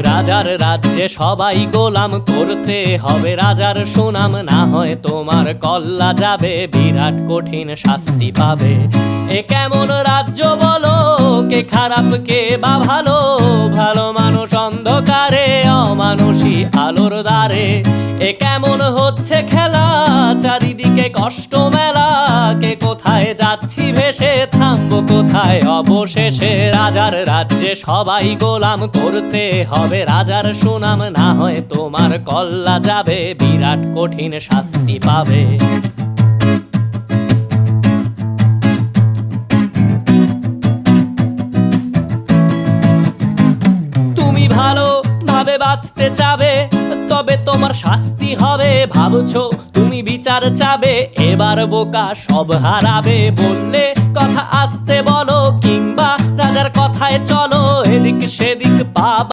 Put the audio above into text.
রাজার রাজ্যে সবাই গোলাম, করতে হবে রাজার সুনাম, না হয় তোমার কল্লা যাবে, বিরাট কঠিন শাস্তি পাবে। এ কেমন রাজ্য বলো, কে খারাপ কে বা ভালো, ভালো মানুষ অন্ধকারে, অমানুষী আলোর দ্বারে। এ কেমন হচ্ছে খেলা, চারিদিকে কষ্ট মেলা, কে কোথায় যাচ্ছি ভেসে, থামবো কোথায় অবশেষে। রাজার রাজ্যে সবাই গোলাম, করতে হবে রাজার সুনাম, না হয় তোমার কল্লা যাবে, বিরাট কঠিন শাস্তি পাবে। তুমি ভালো ভাবে বাঁচতে চাবে, তবে তোমার শাস্তি হবে। ভাবছো তুমি বিচার চাবে, এবার বোকা সব হারাবে। বললে কথা আসতে বলো, কিংবা রাজার কথায় চলো, এদিক সেদিক পা